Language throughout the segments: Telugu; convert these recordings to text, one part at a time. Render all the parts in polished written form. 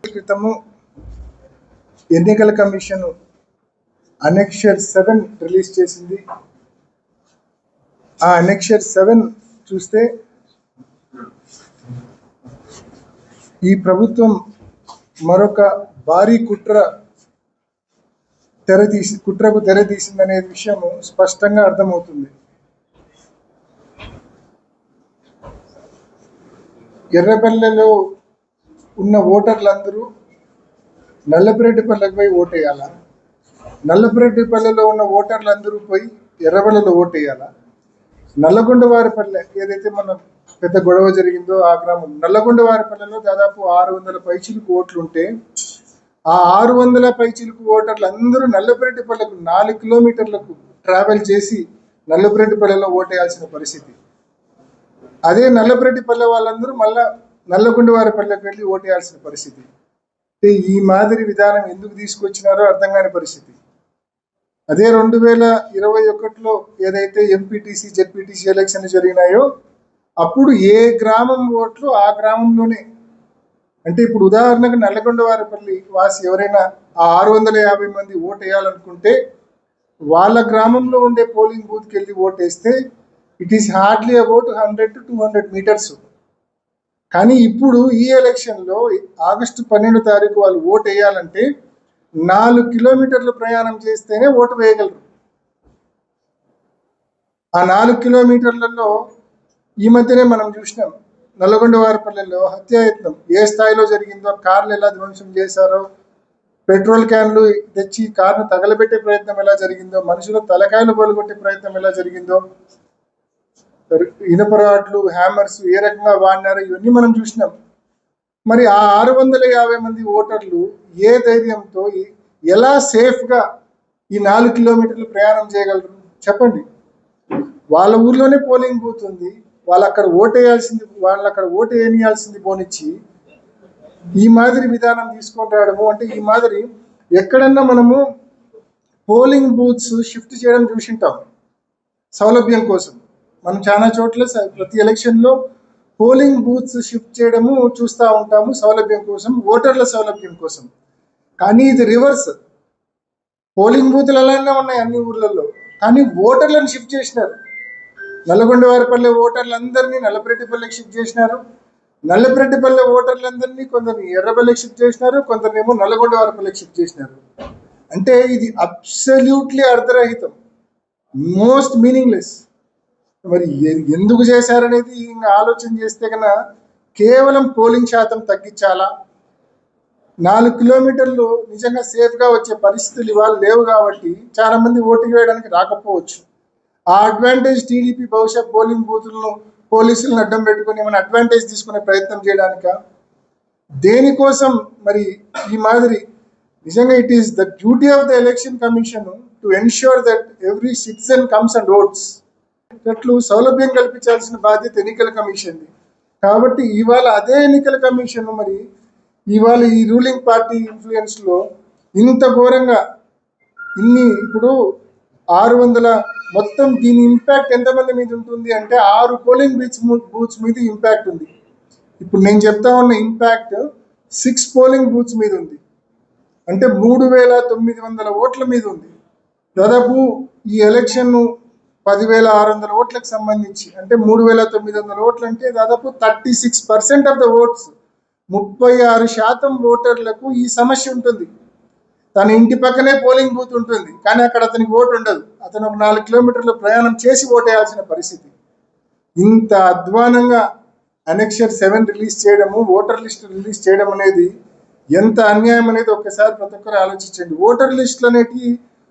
క్రితము ఎన్నికల కమిషన్ అనెక్షర్ 7 రిలీజ్ చేసింది. ఆ అనెక్షర్ 7 చూస్తే ఈ ప్రభుత్వం మరొక భారీ కుట్రకు తెరతీసిందనే విషయం స్పష్టంగా అర్థమవుతుంది. ఎర్రపల్లెలో ఉన్న ఓటర్లందరూ నల్లపురెడ్డిపల్లెకి పోయి ఓటేయాలా? నల్లపురెడ్డిపల్లెలో ఉన్న ఓటర్లందరూ పోయి ఎర్రపల్లెలో ఓటేయాలా? నల్లగొండవారిపల్లె ఏదైతే మన పెద్ద గొడవ జరిగిందో ఆ గ్రామం నల్లగొండవారిపల్లెలో దాదాపు 600 పైచిలుకు ఓట్లు ఉంటే ఆ 600 పైచిలుకు ఓటర్లు అందరూ నల్లపురెడ్డిపల్లెకు 4 కిలోమీటర్లకు ట్రావెల్ చేసి నల్లపురెడ్డిపల్లెలో ఓటేయాల్సిన పరిస్థితి. అదే నల్లపురెడ్డిపల్లె వాళ్ళందరూ మళ్ళా నల్లగొండవారిపల్లెకి వెళ్ళి ఓటేయాల్సిన పరిస్థితి. ఈ మాదిరి విధానం ఎందుకు తీసుకొచ్చినారో అర్థం కాని పరిస్థితి. అదే 2021లో ఏదైతే ఎంపీటీసీ జెడ్పీటీసీ ఎలక్షన్లు జరిగినాయో అప్పుడు ఏ గ్రామం ఓట్లు ఆ గ్రామంలోనే, అంటే ఇప్పుడు ఉదాహరణకు నల్లగొండవారిపల్లి వాసి ఎవరైనా ఆ 650 మంది ఓటు వేయాలనుకుంటే వాళ్ళ గ్రామంలో ఉండే పోలింగ్ బూత్కి వెళ్ళి ఓటేస్తే it is hardly about 100 to 200 metres. కానీ ఇప్పుడు ఈ ఎలక్షన్లో ఆగస్టు 12వ తారీఖు వాళ్ళు ఓటు వేయాలంటే 4 కిలోమీటర్లు ప్రయాణం చేస్తేనే ఓటు వేయగలరు. ఆ 4 కిలోమీటర్లలో ఈ మధ్యనే మనం చూసినాం నల్లగొండవారిపల్లెలో హత్యాయత్నం ఏ స్థాయిలో జరిగిందో, కార్లు ఎలా ధ్వంసం చేశారో, పెట్రోల్ క్యాన్లు తెచ్చి కార్ను తగలబెట్టే ప్రయత్నం ఎలా జరిగిందో, మనుషుల తలకాయలు పలుగొట్టే ప్రయత్నం ఎలా జరిగిందో, ఇనుపరాడ్లు హ్యామర్స్ ఏ రకంగా వాడినారో ఇవన్నీ మనం చూసినాం. మరి ఆ 650 మంది ఓటర్లు ఏ ధైర్యంతో ఎలా సేఫ్గా ఈ 4 కిలోమీటర్లు ప్రయాణం చేయగలరు చెప్పండి? వాళ్ళ ఊర్లోనే పోలింగ్ బూత్ ఉంది, వాళ్ళు అక్కడ ఓటు వేయాల్సింది పోనిచ్చి ఈ మాదిరి విధానం తీసుకొని రావడము అంటే, ఈ మాదిరి ఎక్కడన్నా మనము పోలింగ్ బూత్స్ షిఫ్ట్ చేయడం చూసింటాం సౌలభ్యం కోసం. మనం చాలా చోట్ల ప్రతి ఎలక్షన్లో పోలింగ్ బూత్స్ షిఫ్ట్ చేయడము చూస్తూ ఉంటాము సౌలభ్యం కోసం, ఓటర్ల సౌలభ్యం కోసం. కానీ ఇది రివర్స్. పోలింగ్ బూత్లు అలానే ఉన్నాయి అన్ని ఊర్లలో, కానీ ఓటర్లను షిఫ్ట్ చేసినారు. నల్లగొండవారిపల్లె ఓటర్లందరినీ నల్లపురెడ్డిపల్లెకి షిఫ్ట్ చేసినారు, నల్లపురెడ్డిపల్లె ఓటర్లందరినీ కొందరిని ఎర్రపల్లెకి షిఫ్ట్ చేసినారు, కొందరినేమో నల్లగొండవారిపల్లెకి షిఫ్ట్ చేసినారు. అంటే ఇది అబ్సల్యూట్లీ అర్ధరహితం, మోస్ట్ మీనింగ్లెస్. మరి ఎందుకు చేశారనేది ఇంకా ఆలోచన చేస్తే కన్నా కేవలం పోలింగ్ శాతం తగ్గించాలా, 4 కిలోమీటర్లు నిజంగా సేఫ్గా వచ్చే పరిస్థితులు ఇవాళ లేవు కాబట్టి చాలా మంది ఓటు వేయడానికి రాకపోవచ్చు. ఆ అడ్వాంటేజ్ టీడీపీ బహుశా పోలింగ్ బూతులను పోలీసులను అడ్డం పెట్టుకుని ఏమైనా అడ్వాంటేజ్ తీసుకునే ప్రయత్నం చేయడానిక, దేనికోసం మరి ఈ మాదిరి? నిజంగా it is the duty of the election commission to ensure that every citizen comes and votes. అట్లు సౌలభ్యం కల్పించాల్సిన బాధ్యత ఎన్నికల కమిషన్ది. కాబట్టి ఇవాళ అదే ఎన్నికల కమిషన్ మరి ఇవాళ ఈ రూలింగ్ పార్టీ ఇన్ఫ్లుయెన్స్లో ఇంత ఘోరంగా ఇప్పుడు 600 మొత్తం దీని ఇంపాక్ట్ ఎంతమంది మీద ఉంటుంది అంటే 6 పోలింగ్ బూత్స్ మీద ఇంపాక్ట్ ఉంది. ఇప్పుడు నేను చెప్తా ఉన్న ఇంపాక్ట్ 6 పోలింగ్ బూత్స్ మీద ఉంది, అంటే 3900 ఓట్ల మీద ఉంది. దాదాపు ఈ ఎలక్షన్ 10,600 ఓట్లకు సంబంధించి అంటే 3900 ఓట్లు అంటే దాదాపు 36% ఆఫ్ ద ఓట్స్, 36% ఓటర్లకు ఈ సమస్య ఉంటుంది. తన ఇంటి పక్కనే పోలింగ్ బూత్ ఉంటుంది కానీ అక్కడ అతనికి ఓటు ఉండదు, అతను ఒక 4 కిలోమీటర్ల ప్రయాణం చేసి ఓటేయాల్సిన పరిస్థితి. ఇంత అధ్వానంగా అనెక్షర్ 7 రిలీజ్ చేయడము, ఓటర్ లిస్ట్ రిలీజ్ చేయడం అనేది ఎంత అన్యాయం అనేది ఒక్కసారి ప్రతి ఒక్కరు ఆలోచించండి. ఓటర్ లిస్టులు అనేటివి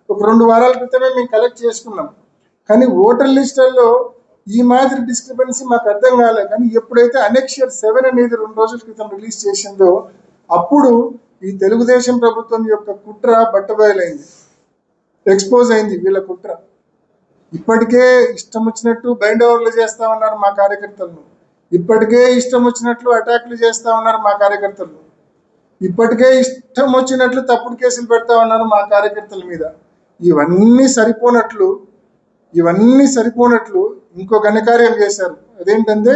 ఒక 2 వారాల క్రితమే మేము కలెక్ట్ చేసుకున్నాం, కానీ ఓటర్ లిస్టుల్లో ఈ మాదిరి డిస్క్రిపెన్సీ మాకు అర్థం కాలేదు. కానీ ఎప్పుడైతే అనెక్షర్ 7 అనేది 2 రోజుల క్రితం రిలీజ్ చేసిందో అప్పుడు ఈ తెలుగుదేశం ప్రభుత్వం యొక్క కుట్ర బట్టబయలైంది, ఎక్స్పోజ్ అయింది వీళ్ళ కుట్ర. ఇప్పటికే ఇష్టం వచ్చినట్టు బైండ్ ఓవర్లు చేస్తూ ఉన్నారు మా కార్యకర్తలను, ఇప్పటికే ఇష్టం వచ్చినట్లు అటాక్లు చేస్తూ ఉన్నారు మా కార్యకర్తలను, ఇప్పటికే ఇష్టం వచ్చినట్లు తప్పుడు కేసులు పెడతా ఉన్నారు మా కార్యకర్తల మీద. ఇవన్నీ సరిపోనట్లు ఇంకో ఘనకార్యం చేశారు. అదేంటంటే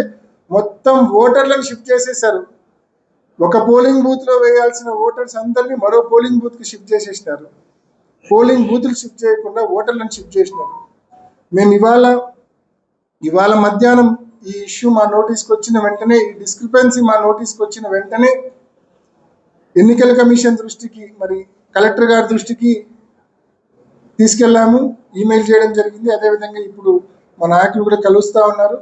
మొత్తం ఓటర్లను షిఫ్ట్ చేసేసారు. ఒక పోలింగ్ బూత్ లో వేయాల్సిన ఓటర్స్ అందరినీ మరో పోలింగ్ బూత్ కి షిఫ్ట్ చేసేసినారు. పోలింగ్ బూతులు షిఫ్ట్ చేయకుండా ఓటర్లను షిఫ్ట్ చేసినారు. మేము ఇవాళ మధ్యాహ్నం ఈ ఇష్యూ మా నోటీస్కి వచ్చిన వెంటనే, ఈ డిస్క్రిపెన్సీ మా నోటీస్కి వచ్చిన వెంటనే ఎన్నికల కమిషన్ దృష్టికి, మరి కలెక్టర్ గారి దృష్టికి తీసుకెళ్లాము, ఈమెయిల్ చేయడం జరిగింది. అదేవిధంగా ఇప్పుడు మా నాయకులు కూడా కలుస్తూ ఉన్నారు.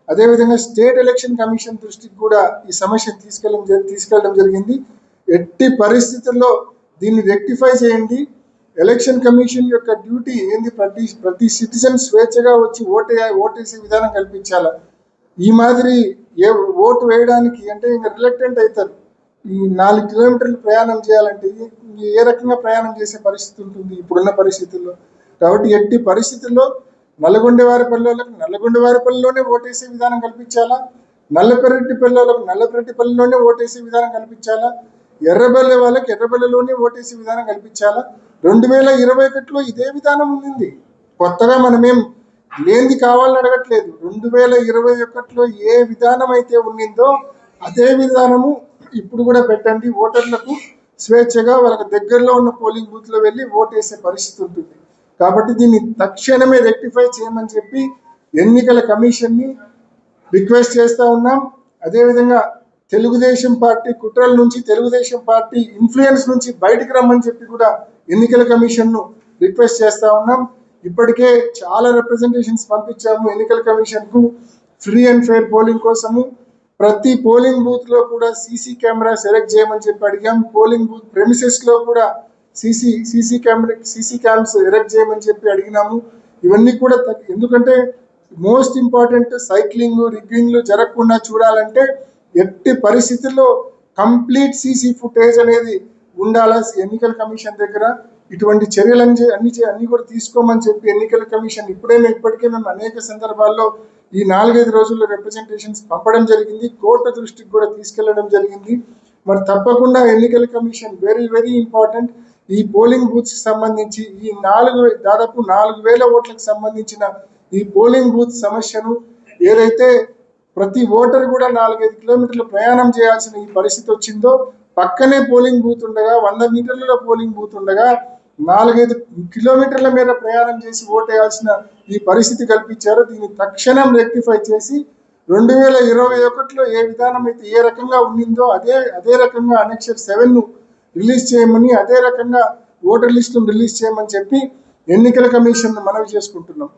అదేవిధంగా స్టేట్ ఎలక్షన్ కమిషన్ దృష్టికి కూడా ఈ సమస్యను తీసుకెళ్ళడం జరిగింది. ఎట్టి పరిస్థితుల్లో దీన్ని రెక్టిఫై చేయండి. ఎలక్షన్ కమిషన్ యొక్క డ్యూటీ ఏంది? ప్రతి సిటిజన్ స్వేచ్ఛగా వచ్చి ఓటేసే విధానం కల్పించాల. ఈ మాదిరి ఓటు వేయడానికి అంటే ఇంకా రిలక్టెంట్ అవుతారు. ఈ 4 కిలోమీటర్లు ప్రయాణం చేయాలంటే ఏ రకంగా ప్రయాణం చేసే పరిస్థితి ఉంటుంది ఇప్పుడున్న పరిస్థితుల్లో? కాబట్టి ఎట్టి పరిస్థితుల్లో నల్లగొండవారిపల్లిలోనే ఓటేసే విధానం కల్పించాలా, నల్లపెరెడ్డిపల్లిలోనే ఓటేసే విధానం కల్పించాలా, ఎర్రబెల్లి వాళ్ళకి ఎర్రబెల్లిలోనే ఓటేసే విధానం కల్పించాలా. 2021లో ఇదే విధానం ఉంది. కొత్తగా మనమేం లేనిది కావాలని అడగట్లేదు. 2021లో ఏ విధానం అయితే ఉండిందో అదే విధానము ఇప్పుడు కూడా పెట్టండి. ఓటర్లకు స్వేచ్ఛగా వాళ్ళకి దగ్గరలో ఉన్న పోలింగ్ బూత్ లో వెళ్ళి ఓటేసే పరిస్థితి ఉంటుంది. కాబట్టి దీన్ని తక్షణమే రెక్టిఫై చేయమని చెప్పి ఎన్నికల కమిషన్ ని రిక్వెస్ట్ చేస్తా ఉన్నాం. అదేవిధంగా తెలుగుదేశం పార్టీ కుట్రల నుంచి, తెలుగుదేశం పార్టీ ఇన్ఫ్లుయెన్స్ నుంచి బయటికి రమ్మని చెప్పి కూడా ఎన్నికల కమిషన్ ను రిక్వెస్ట్ చేస్తా ఉన్నాం. ఇప్పటికే చాలా రిప్రజెంటేషన్స్ పంపించాము ఎన్నికల కమిషన్ కు. ఫ్రీ అండ్ ఫెయిర్ పోలింగ్ కోసము ప్రతి పోలింగ్ బూత్ లో కూడా సీసీ కెమెరాస్ ఎరెక్ట్ చేయమని చెప్పి అడిగాం. పోలింగ్ బూత్ ప్రెమిసెస్ లో కూడా సీసీ క్యామ్స్ ఎరెక్ట్ చేయమని చెప్పి అడిగినాము. ఇవన్నీ కూడా ఎందుకంటే మోస్ట్ ఇంపార్టెంట్ సైక్లింగ్, రిగ్గింగ్లు జరగకుండా చూడాలంటే ఎట్టి పరిస్థితుల్లో కంప్లీట్ సీసీ ఫుటేజ్ అనేది ఉండాలా ఎన్నికల కమిషన్ దగ్గర. ఇటువంటి అన్ని కూడా తీసుకోమని చెప్పి ఎన్నికల కమిషన్ ఇప్పటికే మేము అనేక సందర్భాల్లో ఈ 4-5 రోజుల్లో రిప్రజెంటేషన్స్ పంపడం జరిగింది. కోర్టు దృష్టికి కూడా తీసుకెళ్లడం జరిగింది. మరి తప్పకుండా ఎన్నికల కమిషన్ వెరీ ఇంపార్టెంట్. ఈ పోలింగ్ బూత్స్ సంబంధించి ఈ దాదాపు 4,000 ఓట్లకు సంబంధించిన ఈ పోలింగ్ బూత్ సమస్యను ఏదైతే ప్రతి ఓటర్ కూడా 4-5 కిలోమీటర్లు ప్రయాణం చేయాల్సిన ఈ పరిస్థితి వచ్చిందో, పక్కనే పోలింగ్ బూత్ ఉండగా 100 మీటర్లలో పోలింగ్ బూత్ ఉండగా 4-5 కిలోమీటర్ల మేర ప్రయాణం చేసి ఓటేయాల్సిన ఈ పరిస్థితి కల్పించారు. దీన్ని తక్షణం రెక్టిఫై చేసి 2021లో ఏ విధానం అయితే ఏ రకంగా ఉండిందో అదే రకంగా అనెక్సర్ 7 ను రిలీజ్ చేయమని, అదే రకంగా ఓటర్ లిస్టును రిలీజ్ చేయమని చెప్పి ఎన్నికల కమిషన్ మనవి చేసుకుంటున్నాం.